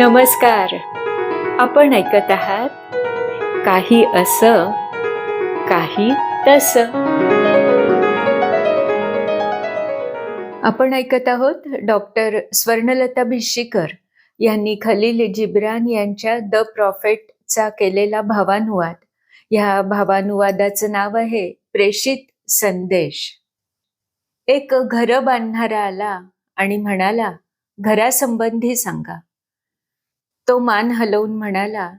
नमस्कार. आपण ऐकत आहात काही असं काही तसं. आपण ऐकत आहोत डॉक्टर स्वर्णलता भिशीकर यांनी खलील जिब्रान यांच्या द प्रॉफेटचा केलेला भावानुवाद. ह्या भावानुवादाचं नाव आहे प्रेषित संदेश. एक घर बांधणारा आला आणि म्हणाला, घरासंबंधी सांगा. तो मान हलवून म्हणाला,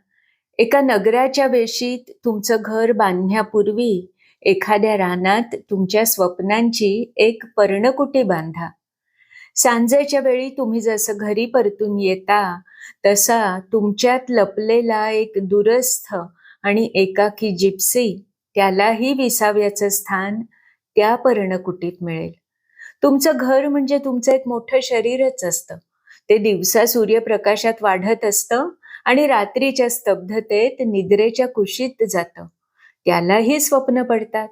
एका नगराच्या वेशीत तुमचं घर बांधण्यापूर्वी एखाद्या रानात तुमच्या स्वप्नांची एक पर्णकुटी बांधा. सांजेच्या वेळी तुम्ही जसं घरी परतून येता तसा तुमच्यात लपलेला एक दूरस्थ आणि एकाकी जिप्सी, त्यालाही विसाव्याचं स्थान त्या पर्णकुटीत मिळेल. तुमचं घर म्हणजे तुमचं एक मोठं शरीरच असतं. ते दिवसा सूर्यप्रकाशात वाढत असतं आणि रात्रीच्या स्तब्धतेत निद्रेच्या कुशीत जातं. त्यालाही स्वप्न पडतात.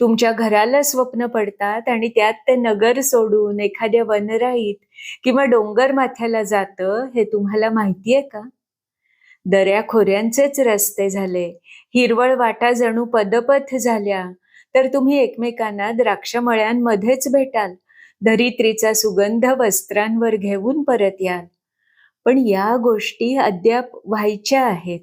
तुमच्या घराला स्वप्न पडतात आणि त्यात ते नगर सोडून एखाद्या वनराईत किंवा डोंगर माथ्याला जातं. हे तुम्हाला माहितीये का? दऱ्याखोऱ्यांचेच रस्ते झाले, हिरवळ वाटा जणू पदपथ झाल्या, तर तुम्ही एकमेकांना द्राक्षमळ्यांमध्येच भेटाल. धरित्रीचा सुगंध वस्त्रांवर घेऊन परत याल. पण या गोष्टी अद्याप व्हायच्या आहेत.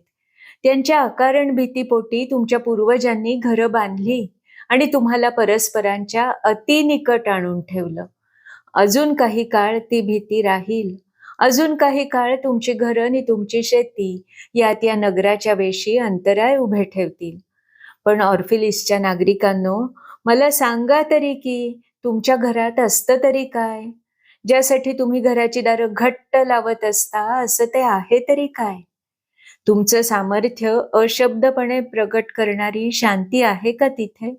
त्यांच्या अकारण भीतीपोटी तुमच्या पूर्वजांनी घरं बांधली आणि तुम्हाला परस्परांच्या अतिनिकट आणून ठेवलं. अजून काही काळ ती भीती राहील. अजून काही काळ तुमची घरं आणि तुमची शेती यात या नगराच्या वेशी अंतराय उभे ठेवतील. पण ऑर्फिलिसच्या नागरिकांनो, मला सांगा तरी की तुमच्या घरात असतं तरी काय? ज्यासाठी तुम्ही घराची दारं घट्ट लावत असता, असं ते आहे तरी काय? तुमचं सामर्थ्य अशब्दपणे प्रकट करणारी शांती आहे का तिथे?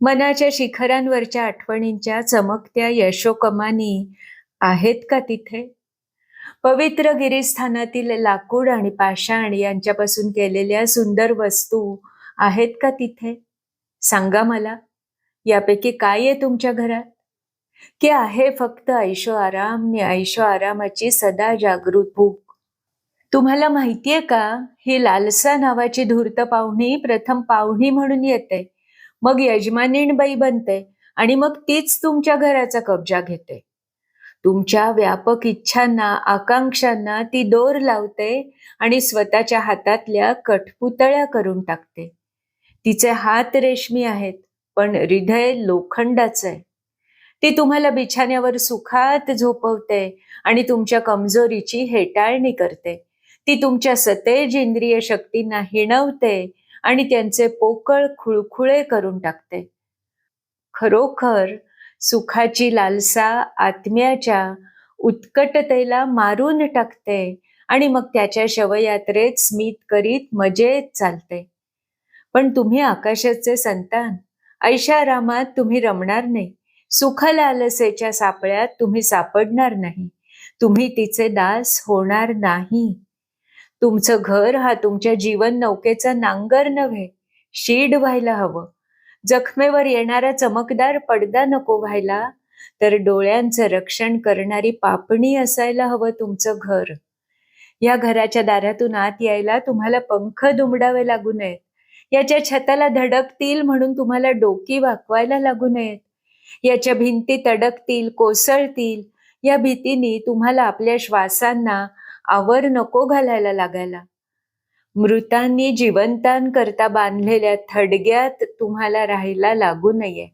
मनाच्या शिखरांवरच्या आठवणींच्या चमकत्या यशोकमानी आहेत का तिथे? पवित्र गिरीस्थानातील लाकूड आणि पाषाण यांच्यापासून केलेल्या सुंदर वस्तू आहेत का तिथे? सांगा मला, यापैकी काय आहे तुमच्या घरात? की आहे फक्त ऐशो आराम आणि ऐशो आरामाची सदा जागृत भूक? तुम्हाला माहितीये का, ही लालसा नावाची धूर्त पाहुणी प्रथम पाहुणी म्हणून येते, मग यजमानीणबाई बनते आणि मग तीच तुमच्या घराचा कब्जा घेते. तुमच्या व्यापक इच्छांना, आकांक्षांना ती दोर लावते आणि स्वतःच्या हातातल्या कठपुतळ्या करून टाकते. तिचे हात रेशमी आहेत, पण हृदय लोखंडाचं आहे. ती तुम्हाला बिछाण्यावर सुखात झोपवते आणि तुमच्या कमजोरीची हेटाळणी करते. ती तुमच्या सतेज इंद्रिय शक्तींना हिणवते आणि त्यांचे पोकळ खुळखुळे करून टाकते. खरोखर सुखाची लालसा आत्म्याच्या उत्कटतेला मारून टाकते आणि मग त्याच्या शवयात्रेत स्मित करीत मजेत चालते. पण तुम्ही आकाशाचे संतान, ऐशारामात तुम्ही रमणार नाही. सुखलालसेच्या सापळ्यात तुम्ही सापडणार नाही. तुम्ही तिचे दास होणार नाही. तुमचं घर हा तुमच्या जीवन नौकेचा नांगर नव्हे, शीड व्हायला हवं. जखमेवर येणारा चमकदार पडदा नको व्हायला, तर डोळ्यांचं रक्षण करणारी पापणी असायला हवं तुमचं घर. या घराच्या दारातून आत यायला तुम्हाला पंख दुमडावे लागू नयेत. याच्या छताला धडकतील म्हणून तुम्हाला डोकी वाकवायला लागू नयेत. याच्या भिंती तडकतील, कोसळतील, या भीतीने तुम्हाला आपल्या श्वासांना आवर नको घालायला लागायला. मृतांनी जिवंतांकरता बांधलेल्या थडग्यात तुम्हाला राहायला लागू नये.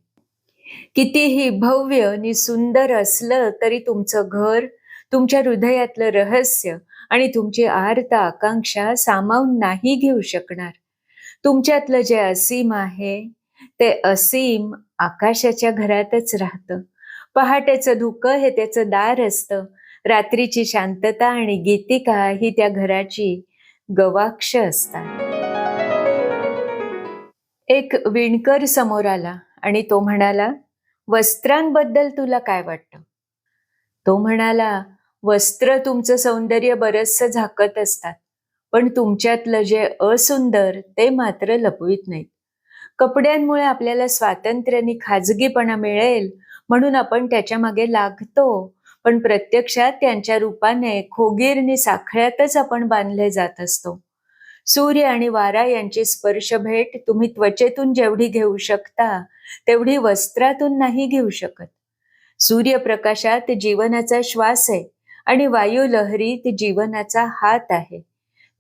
कितीही भव्य आणि सुंदर असलं तरी तुमचं घर, तुमच्या हृदयातलं रहस्य आणि तुमची आर्त आकांक्षा सामावून नाही घेऊ शकणार. तुमच्यातलं जे असीम आहे, ते असीम आकाशाच्या घरातच राहतं. पहाटेचं धुकं हे त्याचं दार असतं. रात्रीची शांतता आणि गीतिका ही त्या घराची गवाक्ष असतात. एक विणकर समोर आला आणि तो म्हणाला, वस्त्रांबद्दल तुला काय वाटतं? तो म्हणाला, वस्त्र तुमचं सौंदर्य बरचसं झाकत असतात, पण तुमच्यातलं जे असुंदर ते मात्र लपवीत नाहीत. कपड्यांमुळे आपल्याला स्वातंत्र्य आणि खाजगीपणा मिळेल म्हणून आपण त्याच्या मागे लागतो, पण प्रत्यक्षात त्यांच्या रूपाने खोगीरनी साखळ्यातच आपण बांधले जात असतो. सूर्य आणि वारा यांची स्पर्श भेट तुम्ही त्वचेतून जेवढी घेऊ शकता तेवढी वस्त्रातून नाही घेऊ शकत. सूर्यप्रकाशात जीवनाचा श्वास आहे आणि वायू लहरीत जीवनाचा हात आहे.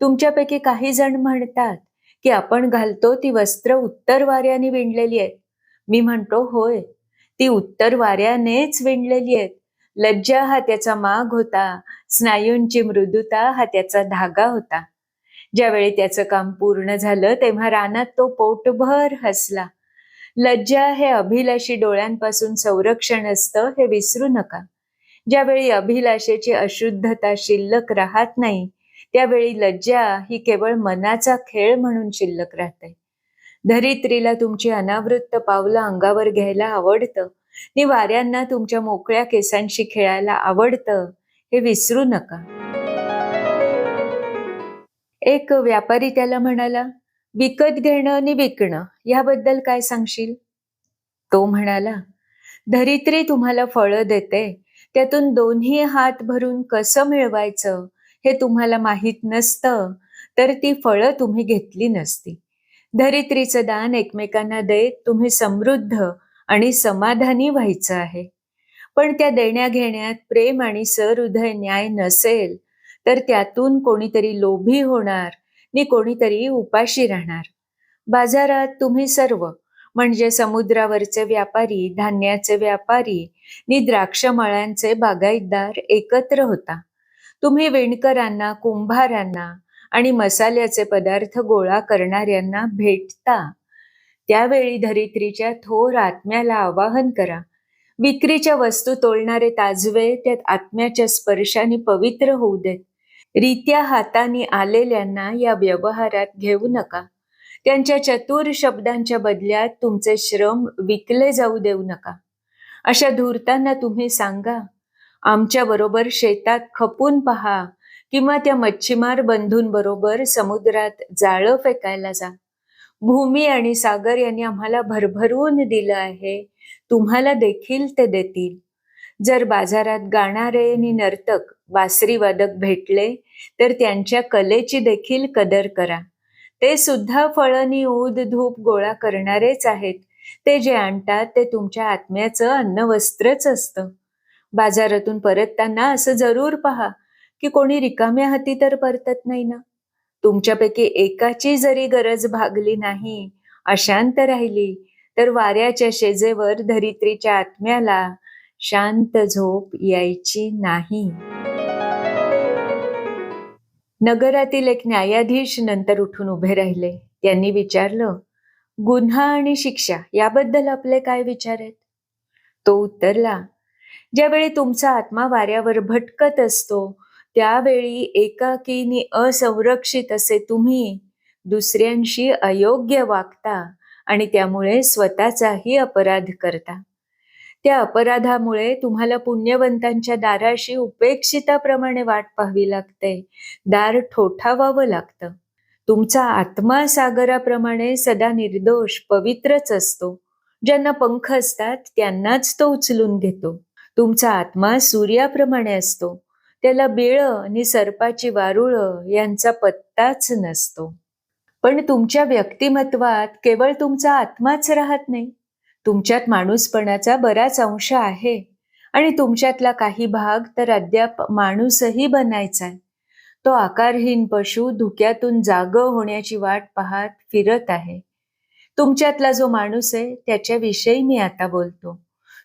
तुमच्यापैकी काही जण म्हणतात की आपण घालतो ती वस्त्र उत्तर वाऱ्याने विणलेली आहेत. मी म्हणतो होय, ती उत्तर वाऱ्यानेच विणलेली आहेत. लज्जा हा त्याचा माग होता, स्नायूंची मृदुता हा त्याचा धागा होता. ज्यावेळी त्याचं काम पूर्ण झालं तेव्हा रानात तो पोटभर हसला. लज्जा हे अभिलाषी डोळ्यांपासून संरक्षण असतं, हे विसरू नका. ज्यावेळी अभिलाषेची अशुद्धता शिल्लक राहत नाही त्यावेळी लज्जा ही केवळ मनाचा खेळ म्हणून शिल्लक राहते. धरित्रीला तुमची अनावृत्त पावलं अंगावर घ्यायला आवडतं आणि वाऱ्यांना तुमच्या मोकळ्या केसांशी खेळायला आवडतं, हे विसरू नका. एक व्यापारी त्याला म्हणाला, विकत घेणं आणि विकणं याबद्दल काय सांगशील? तो म्हणाला, धरित्री तुम्हाला फळं देते, त्यातून दोन्ही हात भरून कसं मिळवायचं हे तुम्हाला माहीत नसतं तर ती फळं तुम्ही घेतली नसती. धरित्रीचं दान एकमेकांना देत तुम्ही समृद्ध आणि समाधानी व्हायचं आहे. पण त्या देण्या घेण्यात प्रेम आणि सहृदय न्याय नसेल तर त्यातून कोणीतरी लोभी होणार आणि कोणीतरी उपाशी राहणार. बाजारात तुम्ही सर्व म्हणजे समुद्रावरचे व्यापारी, धान्याचे व्यापारी आणि द्राक्षमळ्यांचे बागायतदार एकत्र होता. तुम्ही विणकरांना, कुंभारांना आणि मसाल्याचे पदार्थ गोळा करणाऱ्यांना भेटता. त्यावेळी धरित्रीच्या थोर आत्म्याला आवाहन करा. विक्रीच्या वस्तू तोलणारे ताजवे त्यात आत्म्याच्या स्पर्शाने पवित्र होऊ देत. रित्या हाताने आलेल्यांना या व्यवहारात घेऊ नका. त्यांच्या चतुर शब्दांच्या बदल्यात तुमचे श्रम विकले जाऊ देऊ नका. अशा धूर्तांना तुम्ही सांगा, आमच्या बरोबर शेतात खपून पहा किंवा त्या मच्छीमार बंधूंबरोबर समुद्रात जाळं फेकायला जा. भूमी आणि सागर यांनी आम्हाला भरभरून दिलं आहे, तुम्हाला देखील ते देतील. जर बाजारात गाणारे आणि नर्तक, बासरीवादक भेटले तर त्यांच्या कलेची देखील कदर करा. ते सुद्धा फळणी ऊद धूप गोळा करणारेच आहेत. ते जे आणतात ते तुमच्या आत्म्याचं अन्नवस्त्रच असतं. बाजारातून परतताना असं जरूर पहा की कोणी रिकाम्या हाती तर परतत नाही ना. तुमच्यापैकी एकाची जरी गरज भागली नाही, अशांत राहिली तर वाऱ्याच्या शेजेवर धरित्रीच्या आत्म्याला शांत झोप यायची नाही. नगरातील एक न्यायाधीश नंतर उठून उभे राहिले. त्यांनी विचारलं, गुन्हा आणि शिक्षा याबद्दल आपले काय विचार आहेत? तो उत्तरला, ज्यावेळी तुमचा आत्मा वाऱ्यावर भटकत असतो त्यावेळी एकाकीनी असंरक्षित असे तुम्ही दुसऱ्यांशी अयोग्य वागता आणि त्यामुळे स्वतःचाही अपराध करता. त्या अपराधामुळे तुम्हाला पुण्यवंतांच्या दाराशी उपेक्षिताप्रमाणे वाट पाहावी लागते. दार ठोठावावं लागतं. तुमचा आत्मा सागराप्रमाणे सदा निर्दोष पवित्रच असतो. ज्यांना पंख असतात त्यांनाच तो उचलून घेतो. तुमचा आत्मा सूर्याप्रमाणे असतो. त्याला बिळं आणि सर्पाची वारुळं यांचा पत्ताच नसतो. पण तुमच्या व्यक्तिमत्वात केवळ तुमचा आत्माच राहत नाही. तुमच्यात माणूसपणाचा बराच अंश आहे आणि तुमच्यातला काही भाग तर अद्याप माणूसही बनायचा आहे. तो आकारहीन पशु धुक्यातून जागं होण्याची वाट पाहत फिरत आहे. तुमच्यातला जो माणूस आहे त्याच्याविषयी मी आता बोलतो.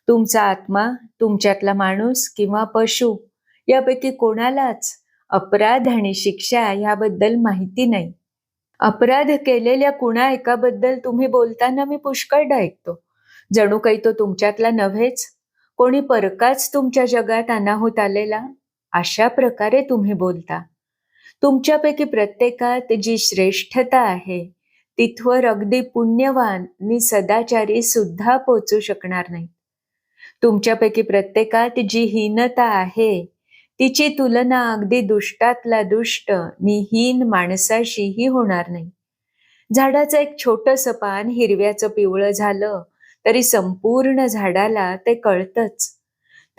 तुमचा आत्मा, तुमच्यातला माणूस किंवा पशु यापैकी कोणालाच अपराध आणि शिक्षा याबद्दल माहिती नाही. अपराध केलेल्या कुणा एकाबद्दल तुम्ही बोलताना मी पुष्कळदा ऐकतो. जणू काही तो तुमच्यातला नव्हेच, कोणी परकाच तुमच्या जगात अनाहूत आलेला, अशा प्रकारे तुम्ही बोलता. तुमच्यापैकी प्रत्येकात जी श्रेष्ठता आहे तिथवर अगदी पुण्यवान आणि सदाचारी सुद्धा पोचू शकणार नाही. तुमच्यापैकी प्रत्येकात जी हीनता आहे तिची तुलना अगदी दुष्टातला दुष्ट निहीन माणसाशीही होणार नाही. झाडाचं एक छोटंसं पान हिरव्याचं पिवळं झालं तरी संपूर्ण झाडाला ते कळतंच.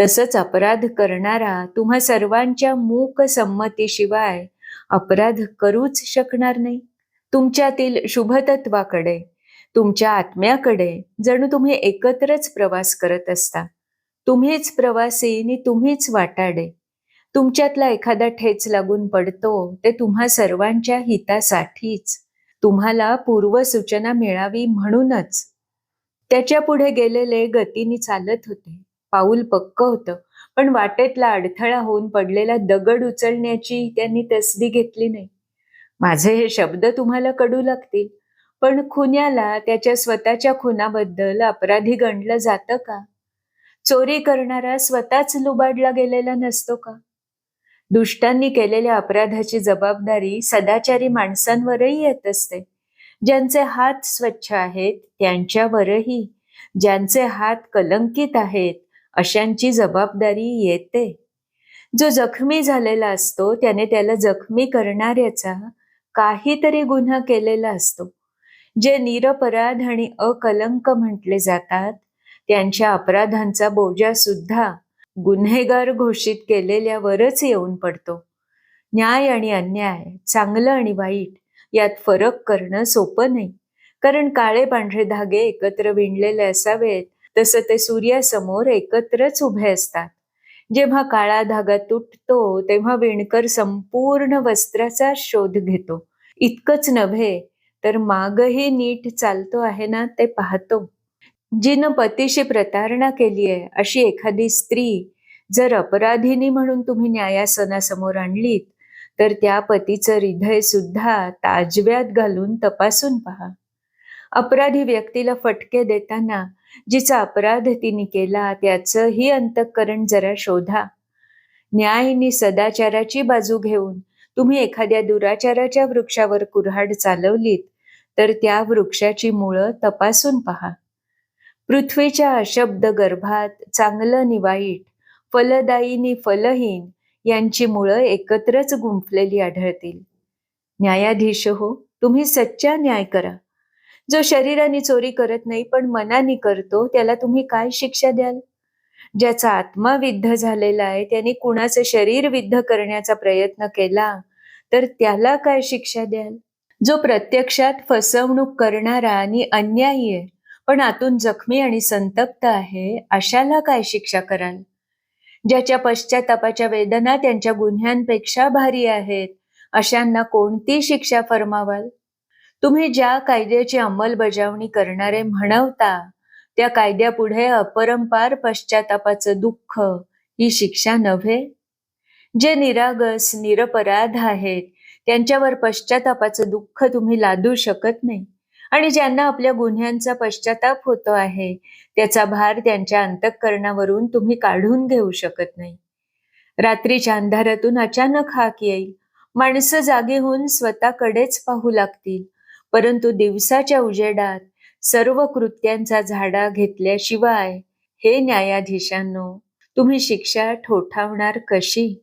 तसंच अपराध करणारा तुम्हा सर्वांच्या मूक संमतीशिवाय अपराध करूच शकणार नाही. तुमच्यातील शुभतत्वाकडे, तुमच्या आत्म्याकडे जणू तुम्ही एकत्रच प्रवास करत असता. तुम्हीच प्रवासी आणि तुम्हीच वाटाडे. तुमच्यातला एखादा ठेच लागून पडतो ते तुम्हा सर्वांच्या हितासाठीच, तुम्हाला पूर्वसूचना मिळावी म्हणूनच. त्याच्या पुढे गेलेले गतीने चालत होते. पाऊल पक्क होतं, पण वाटेतला अडथळा होऊन पडलेला दगड उचलण्याची त्यांनी तसदी घेतली नाही. माझे हे शब्द तुम्हाला कडू लागतील, पण खुन्याला त्याच्या स्वतःच्या खुनाबद्दल अपराधी गणलं जातं का? चोरी करणारा स्वतःच लुबाडला गेलेला नसतो का? दुष्टांनी केलेल्या अपराधाची जबाबदारी सदाचारी माणसांवरही येत असते. ज्यांचे हात स्वच्छ आहेत त्यांच्यावरही, ज्यांचे हात कलंकित आहेत अशांची जबाबदारी येते. जो जखमी झालेला असतो त्याने त्याला जखमी करणाऱ्याचा काहीतरी गुन्हा केलेला असतो. जे निरपराध आणि अकलंक म्हटले जातात त्यांच्या अपराधांचा बोजा सुद्धा गुन्हेगार घोषित केलेल्यावरच येऊन पडतो. न्याय आणि अन्याय, चांगलं आणि वाईट यात फरक करणं सोपं नाही. कारण काळे पांढरे धागे एकत्र विणलेले असावेत तसं ते सूर्यासमोर एकत्रच उभे असतात. जेव्हा काळा धागा तुटतो तेव्हा विणकर संपूर्ण वस्त्राचा शोध घेतो. इतकंच नव्हे तर मागही नीट चालतो आहे ना ते पाहतो. जिनं पतीशी प्रतारणा केली आहे अशी एखादी स्त्री जर अपराधिनी म्हणून तुम्ही न्यायासनासमोर आणलीत तर त्या पतीचं हृदय सुद्धा ताजव्यात घालून तपासून पहा. अपराधी व्यक्तीला फटके देताना जिचा अपराध तिने केला त्याचंही अंतःकरण जरा शोधा. न्याय आणि सदाचाराची बाजू घेऊन तुम्ही एखाद्या दुराचाराच्या वृक्षावर कुऱ्हाड चालवलीत तर त्या वृक्षाची मुळं तपासून पहा. पृथ्वीच्या अशब्द गर्भात चांगलं नि वाईट, फलदायी नि फलहीन यांची मुळं एकत्रच गुंफलेली आढळतील. न्यायाधीश हो, तुम्ही सच्चा न्याय करा. जो शरीराने चोरी करत नाही पण मनाने करतो त्याला तुम्ही काय शिक्षा द्याल? ज्याचा आत्मा विद्ध झालेला आहे त्याने कुणाचं शरीर विद्ध करण्याचा प्रयत्न केला तर त्याला काय शिक्षा द्याल? जो प्रत्यक्षात फसवणूक करणारा आणि अन्यायी आहे पण आतून जखमी आणि संतप्त आहे अशाला काय शिक्षा कराल? ज्याच्या पश्चातापाच्या वेदना त्यांच्या गुन्ह्यांपेक्षा भारी आहेत अशांना कोणती शिक्षा फरमावाल? तुम्ही ज्या कायद्याची अंमलबजावणी करणारे म्हणवता त्या कायद्यापुढे अपरंपार पश्चातापाचं दुःख ही शिक्षा नव्हे. जे निरागस निरपराध आहेत त्यांच्यावर पश्चातापाचं दुःख तुम्ही लादू शकत नाही आणि ज्यांना आपल्या गुन्ह्यांचा पश्चाताप होतो आहे त्याचा भार त्यांच्या अंतःकरणावरून तुम्ही काढून घेऊ शकत नाही. रात्रीच्या अंधारातून अचानक हाक येईल. माणसं जागी होऊन स्वतःकडेच पाहू लागतील, परंतु दिवसाच्या उजेडात सर्व कृत्यांचा झाडा घेतल्याशिवाय हे न्यायाधीशांनो तुम्ही शिक्षा ठोठावणार कशी?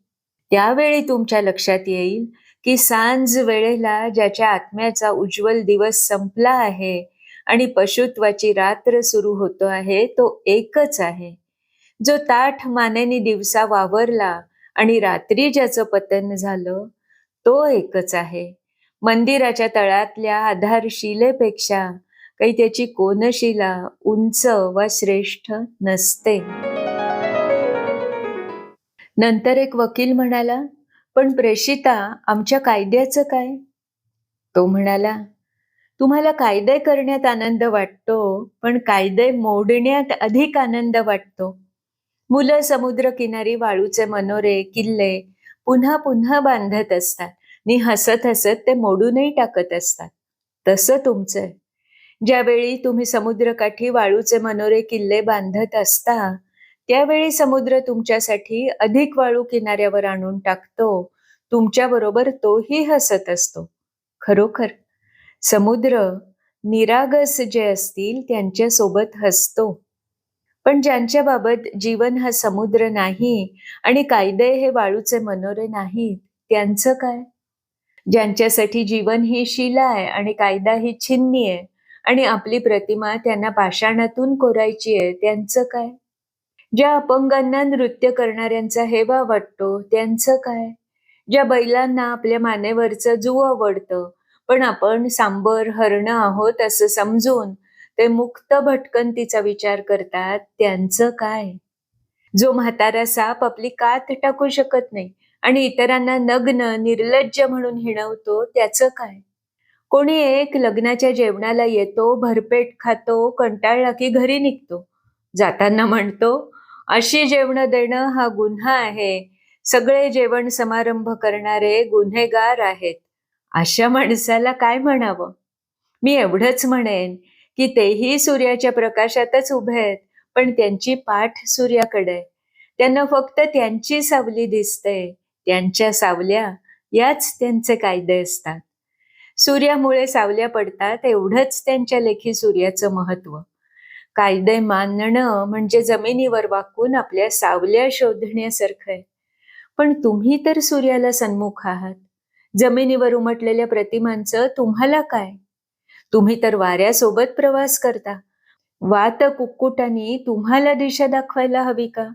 त्यावेळी तुमच्या लक्षात येईल की सांज वेळेला ज्याच्या आत्म्याचा उज्ज्वल दिवस संपला आहे आणि पशुत्वाची रात्र सुरू होतो आहे तो एकच आहे. जो ताठ मानेने दिवसा वावरला आणि रात्री ज्याचं पतन झालं तो एकच आहे. मंदिराच्या तळातल्या आधारशिलेपेक्षा काही त्याची कोनशिला उंच वा श्रेष्ठ नसते. नंतर एक वकील म्हणाला, पण प्रेषिता आमच्या कायद्याचं काय? तो म्हणाला, तुम्हाला कायदे करण्यात आनंद वाटतो पण कायदे मोडण्यात अधिक आनंद वाटतो. मुलं समुद्रकिनारी वाळूचे मनोरे किल्ले पुन्हा पुन्हा बांधत असतात आणि हसत हसत ते मोडूनही टाकत असतात. तसं तुमचं ज्यावेळी तुम्ही समुद्रकाठी वाळूचे मनोरे किल्ले बांधत असता त्यावेळी समुद्र तुमच्यासाठी अधिक वाळू किनाऱ्यावर आणून टाकतो. तुमच्याबरोबर तोही हसत असतो. खरोखर समुद्र निरागस जे असतील त्यांच्या सोबत हसतो. पण ज्यांच्या बाबत जीवन हा समुद्र नाही आणि कायदे हे वाळूचे मनोरे नाहीत त्यांचं काय? ज्यांच्यासाठी जीवन ही शिला आहे आणि कायदा ही छिन्नी आहे आणि आपली प्रतिमा त्यांना पाषाणातून कोरायची आहे त्यांचं काय? ज्या अपंगांना नृत्य करणाऱ्यांचा हेवा वाटतो त्यांचं काय? ज्या बैलांना आपल्या मानेवरचं जू आवडतं, पण आपण सांबर, हरणं आहोत असं समजून ते मुक्त भटकंतीचा विचार करतात, त्यांचं काय? जो म्हातारा साप आपली कात टाकू शकत नाही आणि इतरांना नग्न, निर्लज्ज म्हणून हिणवतो, त्याचं काय? कोणी एक लग्नाच्या जेवणाला येतो, भरपेट खातो, कंटाळला की घरी निघतो. जाताना म्हणतो, "अशी जेवणं देणं हा गुन्हा आहे. सगळे जेवण समारंभ करणारे गुन्हेगार आहेत." अशा माणसाला काय म्हणावं? मी एवढंच म्हणेन, की तेही सूर्याच्या प्रकाशातच उभे आहेत, पण त्यांची पाठ सूर्याकडे आहे. त्यांना फक्त त्यांची सावली दिसते. त्यांच्या सावल्या याच त्यांचे कायदे असतात. सूर्यामुळे सावल्या पडतात एवढंच त्यांच्या लेखी सूर्याचं महत्व. कायदे मानणं म्हणजे जमिनीवर वाकून आपल्या सावल्या शोधण्यासारखं आहे. पण तुम्ही तर सूर्याला सन्मुख आहात. जमिनीवर उमटलेल्या प्रतिमांचं तुम्हाला काय? तुम्ही तर वाऱ्यासोबत प्रवास करता. वात कुक्कुटांनी तुम्हाला दिशा दाखवायला हवी का?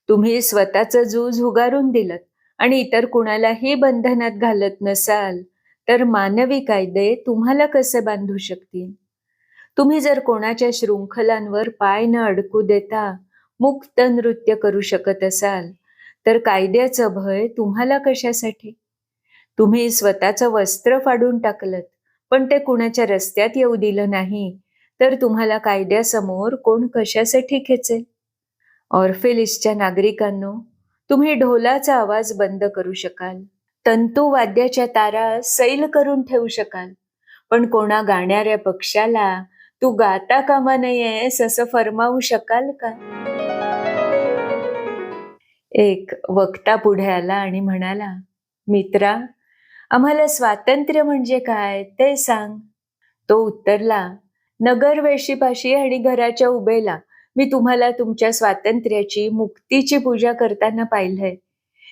तुम्ही स्वतःचं जूज उगारून दिलत आणि इतर कुणालाही बंधनात घालत नसाल, तर मानवी कायदे तुम्हाला कसे बांधू शकतील? तुम्ही जर कोणाच्या शृंखलांवर पाय न अडकू देता मुक्त नृत्य करू शकत असाल, तर कायद्याचं भय तुम्हाला कशासाठी? तुम्ही स्वतःचं वस्त्र फाडून टाकलत, पण ते कुणाच्या रस्त्यात येऊ दिलं नाही, तर तुम्हाला कायद्यासमोर कोण कशासाठी खेचेल? ऑर्फेलिसच्या नागरिकांनो, तुम्ही ढोलाचा आवाज बंद करू शकाल, तंतुवाद्याच्या तारा सैल करून ठेवू शकाल, पण कोणा गाण्याऱ्या पक्षाला तू गाता कामा नयेस असं फरमावू शकाल का? एक वक्ता पुढे आला आणि म्हणाला, "मित्रा, आम्हाला स्वातंत्र्य म्हणजे काय ते सांग." तो उत्तरला, "नगरवेशीपाशी आणि घराच्या उभेला मी तुम्हाला तुमच्या स्वातंत्र्याची, मुक्तीची पूजा करताना पाहिलंय.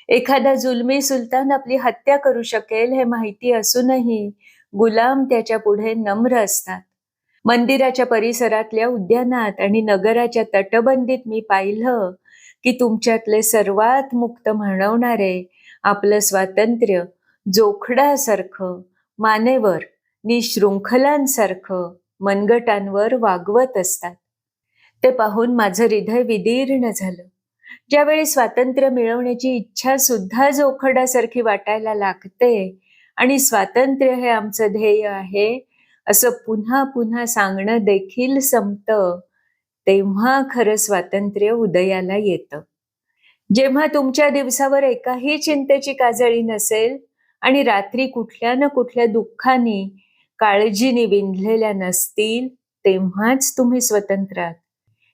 एखादा जुलमी सुलतान आपली हत्या करू शकेल हे माहिती असूनही गुलाम त्याच्या पुढे नम्र असतात. मंदिराच्या परिसरातल्या उद्यानात आणि नगराच्या तटबंदीत मी पाहिलं की तुमच्यातले सर्वात मुक्त म्हणवणारे आपलं स्वातंत्र्य जोखडासारखं, मानेवर निशृंखलांसारखं मनगटांवर वागवत असतात. ते पाहून माझं हृदय विदीर्ण झालं. ज्यावेळी स्वातंत्र्य मिळवण्याची इच्छा सुद्धा जोखडासारखी वाटायला लागते आणि स्वातंत्र्य हे आमचं ध्येय आहे असं पुन्हा पुन्हा सांगणं देखील संपतं, तेव्हा खरं स्वातंत्र्य उदयाला येतं. जेव्हा तुमच्या दिवसावर एकाही चिंतेची काजळी नसेल आणि रात्री कुठल्या ना कुठल्या दुःखाने, काळजीने विंधलेल्या नसतील, तेव्हाच तुम्ही स्वतंत्र आहात.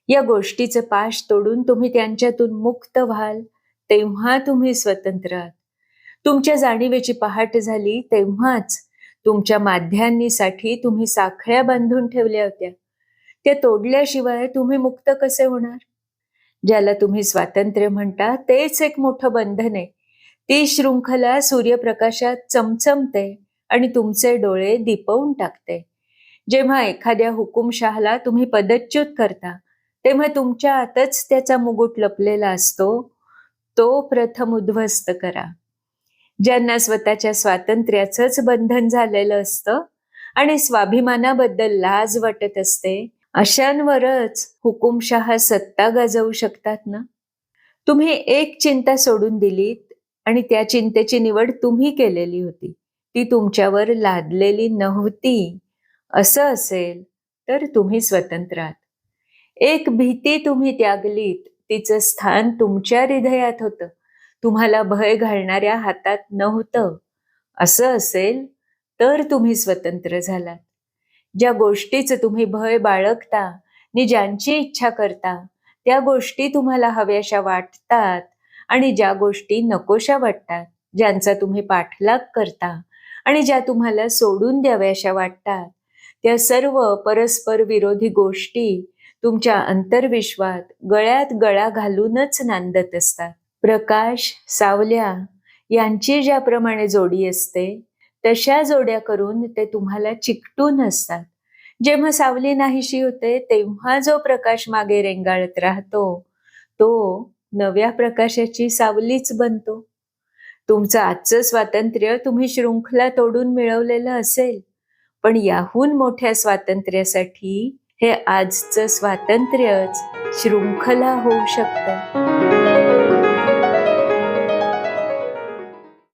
या गोष्टीचं पाश तोडून तुम्ही त्यांच्यातून मुक्त व्हाल, तेव्हा तुम्ही स्वतंत्र आहात. तुमच्या जाणीवेची पहाट झाली तेव्हाच तुमच्या माध्यांनीसाठी तुम्ही साखळ्या बांधून ठेवल्या होत्या. त्या तोडल्याशिवाय तुम्ही मुक्त कसे होणार? ज्याला तुम्ही स्वातंत्र्य म्हणता तेच एक मोठं बंधन आहे. ती शृंखला सूर्यप्रकाशात चमचमते आणि तुमचे डोळे दिपवून टाकते. जेव्हा एखाद्या हुकुमशहाला तुम्ही पदच्युत करता, तेव्हा तुमच्या आतच त्याचा मुकुट लपलेला असतो. तो प्रथम उद्ध्वस्त करा. ज्यांना स्वतःच्या स्वातंत्र्याचंच बंधन झालेलं असतं आणि स्वाभिमानाबद्दल लाज वाटत असते, अशांवरच हुकुमशहा सत्ता गाजवू शकतात ना? तुम्ही एक चिंता सोडून दिलीत आणि त्या चिंतेची निवड तुम्ही केलेली होती. ती तुमच्यावर लादलेली नव्हती. असं असेल तर तुम्ही स्वतंत्र आहात. एक भीती तुम्ही त्यागलीत, तिचं स्थान तुमच्या हृदयात होतं. तुम्हाला भय घालणाऱ्या हातात नव्हतं. असं असेल तर तुम्ही स्वतंत्र झालात. ज्या गोष्टीचं तुम्ही भय बाळगता आणि ज्यांची इच्छा करता, त्या गोष्टी तुम्हाला हव्याशा वाटतात आणि ज्या गोष्टी नकोशा वाटतात, ज्यांचा तुम्ही पाठलाग करता आणि ज्या तुम्हाला सोडून द्याव्याशा वाटतात, त्या सर्व परस्पर विरोधी गोष्टी तुमच्या अंतर्विश्वात गळ्यात गळा घालूनच नांदत असतात. प्रकाश, सावल्या यांची ज्याप्रमाणे जोडी असते, तशा जोड्या करून ते तुम्हाला चिकटून असतात. जेव्हा सावली नाहीशी होते, तेव्हा जो प्रकाश मागे रेंगाळत राहतो, तो नव्या प्रकाशाची सावलीच बनतो. तुमचं आजचं स्वातंत्र्य तुम्ही शृंखला तोडून मिळवलेलं असेल, पण याहून मोठ्या स्वातंत्र्यासाठी हे आजचं स्वातंत्र्यच शृंखला होऊ शकतं.